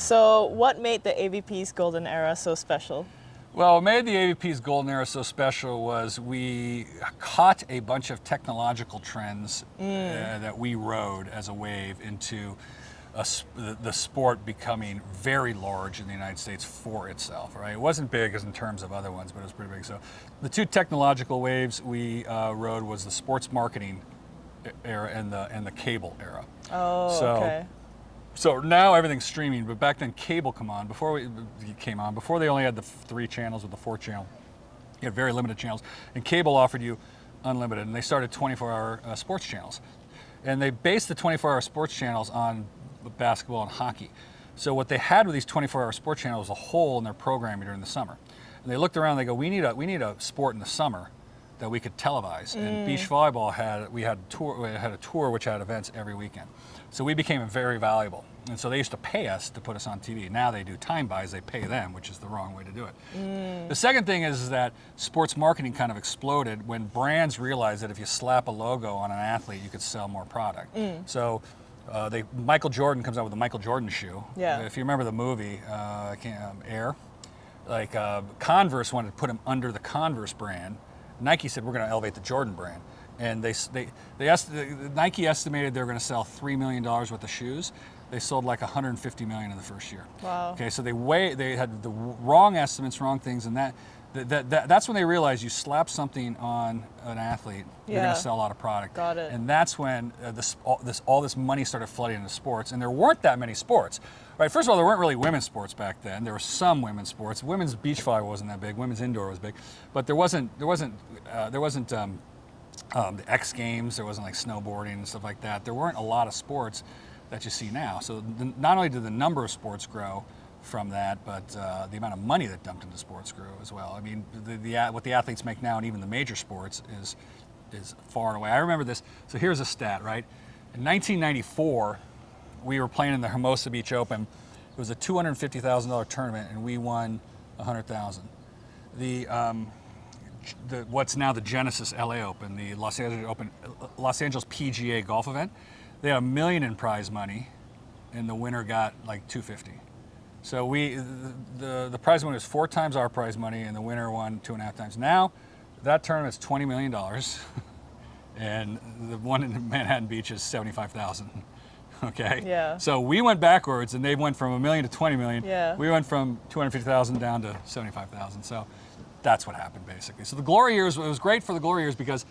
So what made the AVP's golden era so special? Well, what made the AVP's golden era so special was we caught a bunch of technological trends that we rode as a wave into the sport becoming very large in the United States for itself, right? It wasn't big as in terms of other ones, but it was pretty big. So the two technological waves we rode was the sports marketing era and the cable era. Oh, okay. So now everything's streaming, but back then cable came on. Before they only had the 3 channels or the 4 channel. You had very limited channels, and cable offered you unlimited, and they started 24-hour sports channels. And they based the 24-hour sports channels on basketball and hockey. So what they had with these 24-hour sports channels was a hole in their programming during the summer. And they looked around and they go, we need a sport in the summer that we could televise. And beach volleyball had a tour which had events every weekend. So we became very valuable. And so they used to pay us to put us on TV. Now they do time buys, they pay them, which is the wrong way to do it. The second thing is that sports marketing kind of exploded when brands realized that if you slap a logo on an athlete, you could sell more product. So Michael Jordan comes out with the Michael Jordan shoe. Yeah. If you remember the movie, Air, Converse wanted to put him under the Converse brand. Nike said, we're going to elevate the Jordan brand. And Nike estimated they were going to sell $3 million worth of shoes. They sold like $150 million in the first year. Wow. Okay, so they had the wrong estimates, wrong things, and that's when they realized you slap something on an athlete, you're going to sell a lot of product. Got it. And that's when all this money started flooding into sports, and there weren't that many sports. Right. First of all, there weren't really women's sports back then. There were some women's sports. Women's beach volleyball wasn't that big. Women's indoor was big, but there wasn't the X Games. There wasn't like snowboarding and stuff like that. There weren't a lot of sports that you see now. So not only did the number of sports grow from that, but the amount of money that dumped into sports grew as well. I mean, what the athletes make now, and even the major sports, is far and away. I remember this. So here's a stat, right? In 1994, we were playing in the Hermosa Beach Open. It was a $250,000 tournament, and we won $100,000. What's now the Genesis LA Open, the Los Angeles PGA golf event, they had $1 million in prize money, and the winner got like $250,000. So the prize money was 4 times our prize money, and the winner won 2.5 times. Now, that tournament's $20 million, and the one in Manhattan Beach is $75,000. Okay. Yeah. So we went backwards, and they went from $1 million to $20 million. Yeah. We went from $250,000 down to $75,000. So that's what happened basically. So the glory years, it was great for the glory years because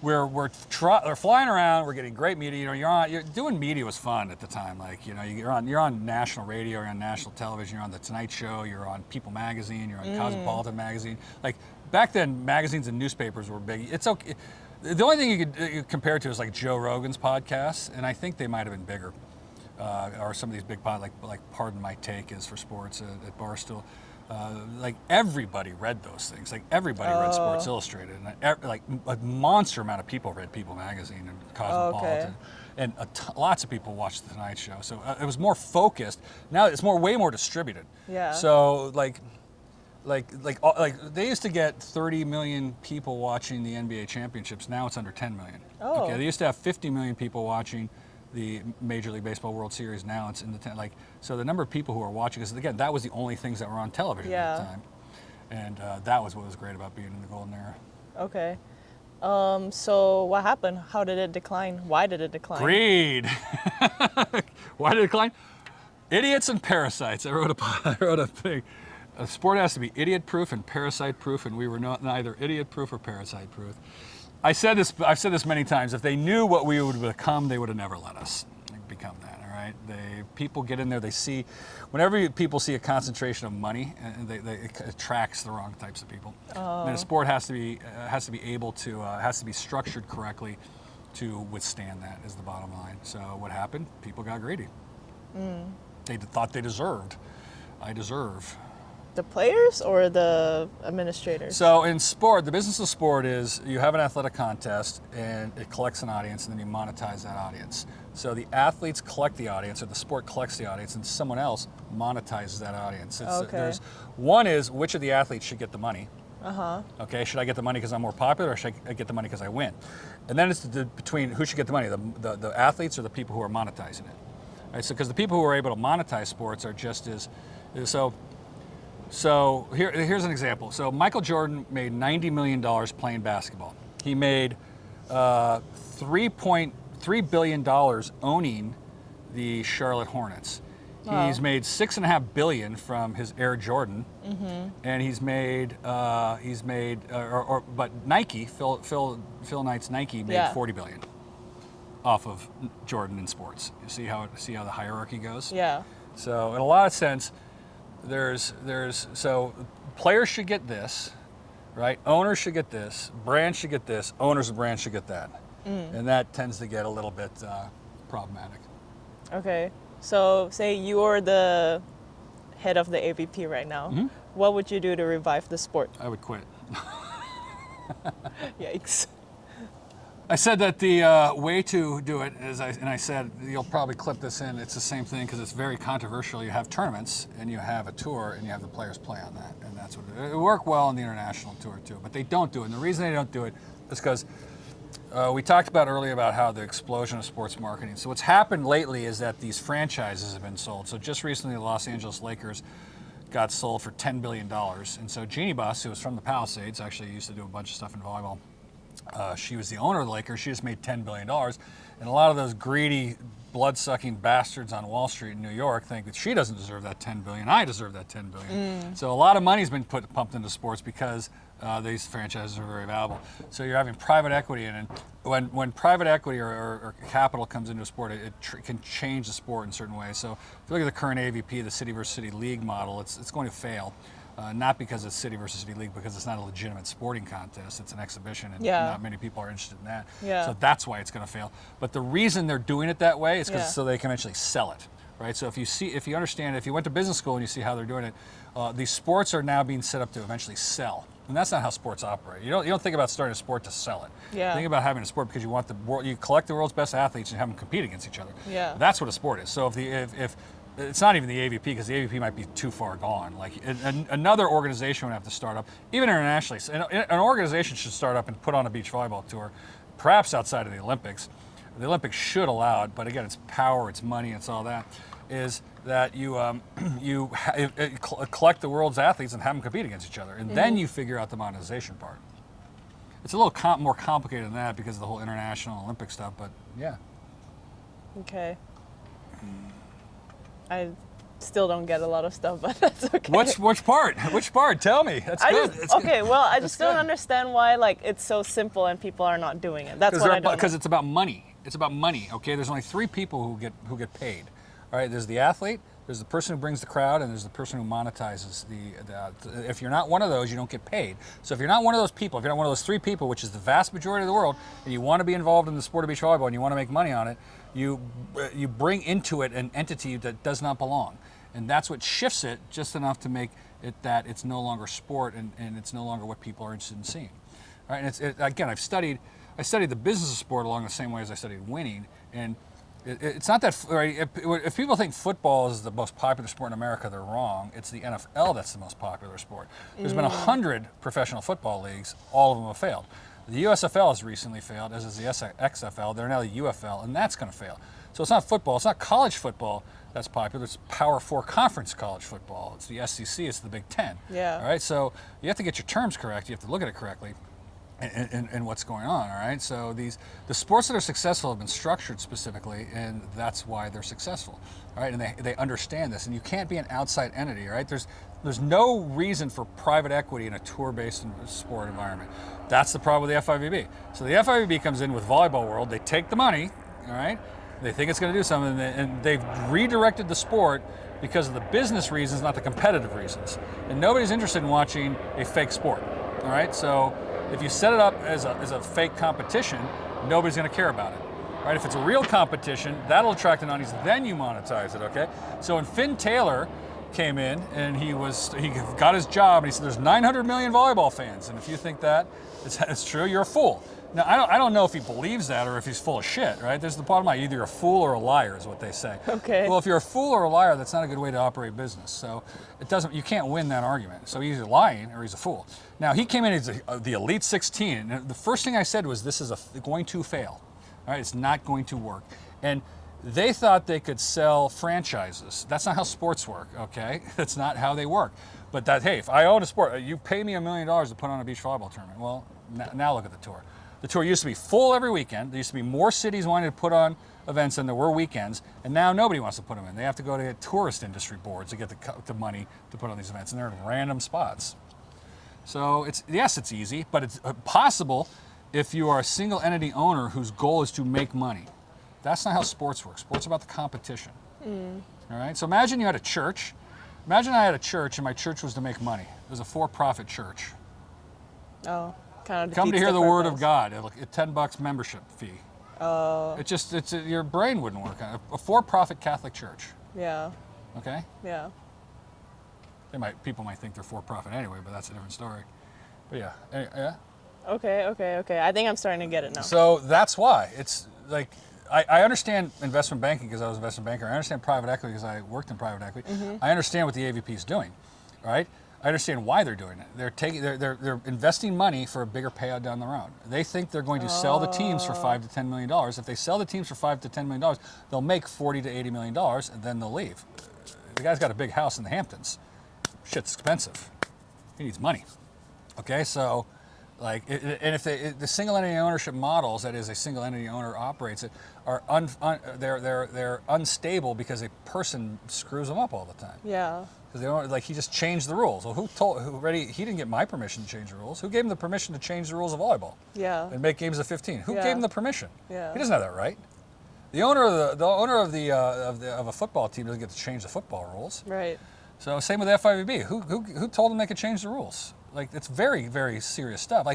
we're flying around, we're getting great media. You know, you're doing media was fun at the time. Like, you know, you're on national radio, you're on national television, you're on the Tonight Show, you're on People Magazine, you're on Cosmopolitan Magazine. Like back then, magazines and newspapers were big. It's okay. The only thing you could compare it to is like Joe Rogan's podcasts, and I think they might have been bigger, or some of these big podcasts, like Pardon My Take is for sports at Barstool. Like everybody read those things. Like everybody read Sports Illustrated, and like a monster amount of people read People Magazine and Cosmopolitan, and lots of people watched the Tonight Show. So it was more focused. Now it's way more distributed. Yeah. So like they used to get 30 million people watching the NBA championships. Now it's under 10 million. Oh. Okay. They used to have 50 million people watching the Major League Baseball World Series. Now it's in the 10. So the number of people who are watching, because again, that was the only things that were on television at the time, and that was what was great about being in the golden era. Okay. So what happened? How did it decline? Why did it decline? Greed. Why did it decline? Idiots and parasites. I wrote a thing. A sport has to be idiot-proof and parasite-proof, and we were neither idiot-proof or parasite-proof. I've said this many times. If they knew what we would become, they would have never let us become that. All right. People get in there. They see, whenever people see a concentration of money, and it attracts the wrong types of people. And a sport has to be structured correctly to withstand that. Is the bottom line. So what happened? People got greedy. They thought they deserved. I deserve. The players or the administrators? So in sport, the business of sport is you have an athletic contest and it collects an audience and then you monetize that audience. So the athletes collect the audience, or the sport collects the audience, and someone else monetizes that audience. There's one is which of the athletes should get the money. Okay, should I get the money because I'm more popular, or should I get the money because I win? And then it's between who should get the money, the athletes or the people who are monetizing it. right? So because the people who are able to monetize sports are just as so here's an example. So Michael Jordan made $90 million playing basketball. He made $3.3 billion owning the Charlotte Hornets. Wow. He's made $6.5 billion from his Air Jordan, and but Nike, Phil Knight's Nike made $40 billion off of Jordan in sports. You see how the hierarchy goes? Yeah. So in a lot of sense, so players should get this, right? Owners should get this, brands should get this, owners of brands should get that. And that tends to get a little bit problematic. Okay. So say you're the head of the AVP right now. What would you do to revive the sport? I would quit. Yikes. I said that the way to do it is, I said, you'll probably clip this in, it's the same thing because it's very controversial. You have tournaments and you have a tour and you have the players play on that. And that's what it worked well on the international tour too, but they don't do it. And the reason they don't do it is because we talked about earlier about how the explosion of sports marketing. So what's happened lately is that these franchises have been sold. So just recently, the Los Angeles Lakers got sold for $10 billion. And so Jeannie Buss, who was from the Palisades, actually used to do a bunch of stuff in volleyball. She was the owner of the Lakers. She just made $10 billion. And a lot of those greedy, blood-sucking bastards on Wall Street in New York think that she doesn't deserve that $10 billion. I deserve that $10 billion. So a lot of money's been pumped into sports because these franchises are very valuable. So you're having private equity in it. When private equity or capital comes into a sport, it can change the sport in certain ways. So if you look at the current AVP, the city versus city league model, it's going to fail. Not because it's city versus city league, because it's not a legitimate sporting contest. It's an exhibition, and not many people are interested in that. So that's why it's going to fail. But the reason they're doing it that way is so they can eventually sell it, right? So if you understand, if you went to business school and you see how they're doing it, these sports are now being set up to eventually sell. And that's not how sports operate. You don't think about starting a sport to sell it. Think about having a sport because you want you collect the world's best athletes and have them compete against each other. That's what a sport is. So if it's not even the AVP, because the AVP might be too far gone. Like another organization would have to start up, even internationally. So an organization should start up and put on a beach volleyball tour, perhaps outside of the Olympics. The Olympics should allow it, but again, it's power, it's money, it's all that. Is that you collect the world's athletes and have them compete against each other, and then you figure out the monetization part. It's a little more complicated than that because of the whole international Olympic stuff, but yeah. Okay. I still don't get a lot of stuff, but that's okay. Which part? Which part? Tell me. That's good. Well, I just don't understand why it's so simple and people are not doing it. That's what I don't. Because it's about money. It's about money. Okay. There's only three people who get paid. All right. There's the athlete. There's the person who brings the crowd, and there's the person who monetizes the. If you're not one of those, you don't get paid. So if you're not one of those people, if you're not one of those three people, which is the vast majority of the world, and you want to be involved in the sport of beach volleyball and you want to make money on it, you bring into it an entity that does not belong, and that's what shifts it just enough to make it that it's no longer sport and it's no longer what people are interested in seeing. All right, and again, I studied the business of sport along the same way as I studied winning, and it's not that, right? If people think football is the most popular sport in America, they're wrong. It's the NFL that's the most popular sport. There's been 100 professional football leagues. All of them have failed. The USFL has recently failed, as is the XFL. They're now the UFL, and that's going to fail. So it's not football. It's not college football that's popular. It's Power 4 conference college football. It's the SEC. It's the Big Ten. All right. So you have to get your terms correct. You have to look at it correctly. And what's going on, all right? So the sports that are successful have been structured specifically, and that's why they're successful, all right? And they understand this, and you can't be an outside entity, all right? There's no reason for private equity in a tour-based sport environment. That's the problem with the FIVB. So the FIVB comes in with Volleyball World. They take the money, all right? They think it's going to do something, and they've redirected the sport because of the business reasons, not the competitive reasons. And nobody's interested in watching a fake sport, all right? So if you set it up as a fake competition, nobody's going to care about it, right? If it's a real competition, that'll attract the audience. Then you monetize it, okay? So when Finn Taylor came in and he got his job, and he said, "There's 900 million volleyball fans," and if you think that it's true, you're a fool. Now, I don't know if he believes that or if he's full of shit, right? There's the bottom line. Either you're a fool or a liar is what they say. Okay. Well, if you're a fool or a liar, that's not a good way to operate business. So you can't win that argument. So he's either lying or he's a fool. Now, he came in as the Elite 16, and the first thing I said was, this is going to fail. All right, it's not going to work. And They thought they could sell franchises. That's not how sports work, okay? That's not how they work. But that, hey, if I own a sport, you pay me $1 million to put on a beach volleyball tournament. Well, now look at the tour. The tour used to be full every weekend. There used to be more cities wanting to put on events than there were weekends, and now nobody wants to put them in. They have to go to tourist industry boards to get the money to put on these events, and they're in random spots. So yes, it's easy, but it's possible if you are a single entity owner whose goal is to make money. That's not how sports works. Sports is about the competition. All right. So imagine you had a church. Imagine I had a church and my church was to make money. It was a for-profit church. Oh, kind of. Come to hear the word of God. A $10 membership fee. Oh. Your brain wouldn't work. A for-profit Catholic church. Yeah. Okay. Yeah. People might think they're for-profit anyway, but that's a different story. But yeah. Yeah. Okay. I think I'm starting to get it now. So that's why it's like. I understand investment banking because I was an investment banker. I understand private equity because I worked in private equity. I understand what the AVP is doing, right? I understand why they're doing it. They're investing money for a bigger payout down the road. They think they're going to sell the teams for $5 to $10 million. If they sell the teams for $5 to $10 million, they'll make $40 to $80 million, and then they'll leave. The guy's got a big house in the Hamptons. Shit's expensive. He needs money. Okay, so. And if the single entity ownership models, that is, a single entity owner operates it, are they're unstable because a person screws them up all the time. Yeah. Because they don't he just changed the rules. Well, he didn't get my permission to change the rules. Who gave him the permission to change the rules of volleyball? Yeah. And make games of 15? Who gave him the permission? Yeah. He doesn't have that right. The owner of a football team doesn't get to change the football rules. Right. So same with FIVB. Who told them they could change the rules? It's very, very serious stuff.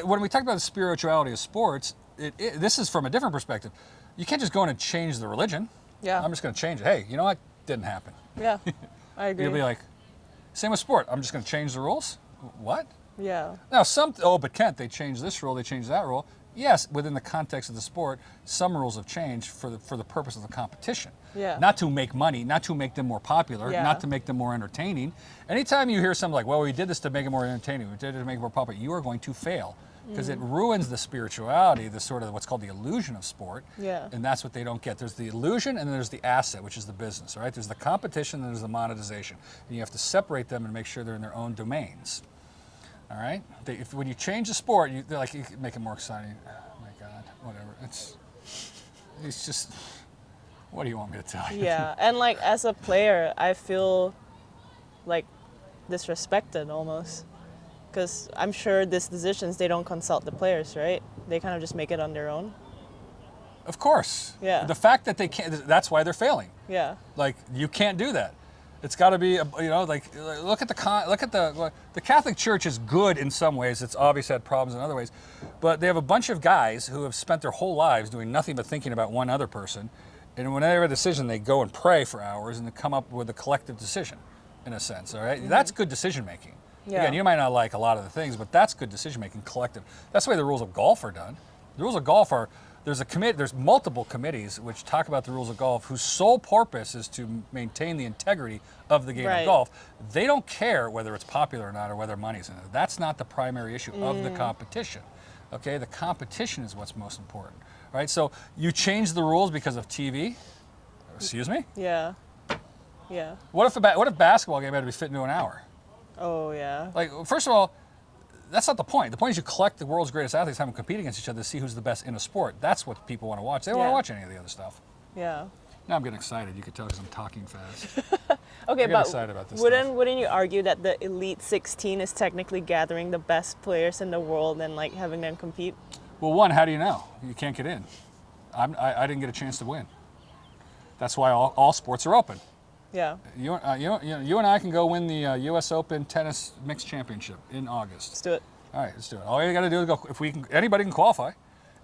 When we talk about the spirituality of sports, this is from a different perspective. You can't just go in and change the religion. Yeah. I'm just going to change it. Hey, you know what? Didn't happen. Yeah, I agree. You'll be like, same with sport. I'm just going to change the rules? What? Yeah. Now, but Kent, they changed this rule, they changed that rule. Yes, within the context of the sport, some rules have changed for the purpose of the competition. Yeah. Not to make money, not to make them more popular, not to make them more entertaining. Anytime you hear something like, well, we did this to make it more entertaining, we did it to make it more popular, you are going to fail. Because it ruins the spirituality, the sort of what's called the illusion of sport. Yeah. And that's what they don't get. There's the illusion and then there's the asset, which is the business, right? There's the competition and there's the monetization. And you have to separate them and make sure they're in their own domains. All right? When you change the sport, you can make it more exciting. Oh my God, whatever. It's just, what do you want me to tell you? Yeah, and as a player, I feel disrespected almost. Because I'm sure these decisions, they don't consult the players, right? They kind of just make it on their own. Of course. Yeah. The fact that they can't, that's why they're failing. Yeah. You can't do that. It's got to be, look at the Catholic Church is good in some ways. It's obviously had problems in other ways, but they have a bunch of guys who have spent their whole lives doing nothing but thinking about one other person, and when they have a decision, they go and pray for hours and they come up with a collective decision, in a sense. All right, That's good decision making. Yeah. Again, you might not like a lot of the things, but that's good decision making, collective. That's the way the rules of golf are done. The rules of golf are. There's multiple committees which talk about the rules of golf whose sole purpose is to maintain the integrity of the game of golf. They don't care whether it's popular or not or whether money's in it. That's not the primary issue of the competition. Okay, the competition is what's most important. Right? So you change the rules because of TV? Excuse me? Yeah. Yeah. What if a basketball game had to be fit into an hour? Oh yeah. First of all, that's not the point. The point is you collect the world's greatest athletes, have them compete against each other to see who's the best in a sport. That's what people want to watch. They don't want to watch any of the other stuff. Yeah. Now I'm getting excited. You can tell because I'm talking fast. Okay, but excited about this wouldn't you argue that the Elite 16 is technically gathering the best players in the world and having them compete? Well, one, how do you know? You can't get in. I didn't get a chance to win. That's why all sports are open. Yeah. You and I can go win the U.S. Open Tennis Mixed Championship in August. Let's do it. All right, let's do it. All you got to do is go. Anybody can qualify.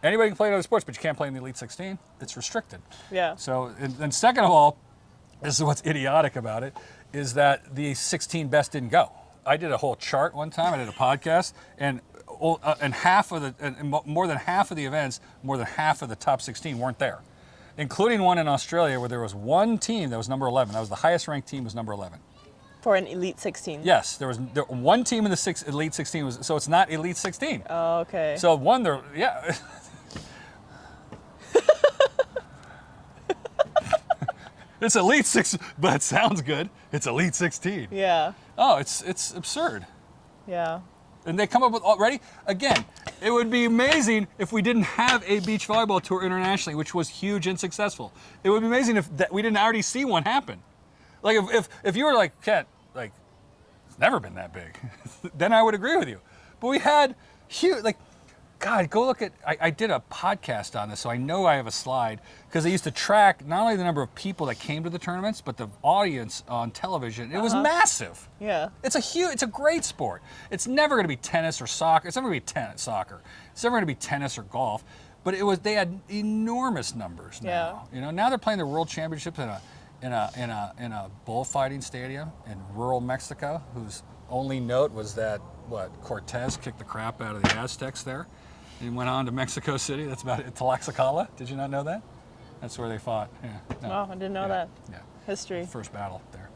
Anybody can play in other sports, but you can't play in the Elite 16. It's restricted. Yeah. So, and second of all, this is what's idiotic about it, is that the 16 best didn't go. I did a whole chart one time. I did a podcast, and more than half of the events, more than half of the top 16 weren't there, including one in Australia where there was one team that was number 11. That was the highest ranked team, was number 11. For an Elite 16? Yes, there was one team in the Elite 16, so it's not Elite 16. Oh, okay. So yeah. It's Elite 6, but it sounds good. It's Elite 16. Yeah. Oh, it's absurd. Yeah. And they come up with, already, again, it would be amazing if we didn't have a beach volleyball tour internationally, which was huge and successful. It would be amazing if we didn't already see one happen. Like if you were like, Kat, like, it's never been that big, then I would agree with you. But we had huge, like, God, go look at, I did a podcast on this, so I know I have a slide, because I used to track not only the number of people that came to the tournaments, but the audience on television. It was massive. Yeah. It's a great sport. It's never going to be tennis or soccer. It's never going to be soccer. It's never going to be tennis or golf. But they had enormous numbers now. Yeah. You know, now they're playing the World Championships in a bullfighting stadium in rural Mexico, whose only note was that Cortez kicked the crap out of the Aztecs there. And went on to Mexico City. That's about it. Tlaxcala. Did you not know that? That's where they fought. Yeah. No. Oh, I didn't know that. Yeah. History. First battle there.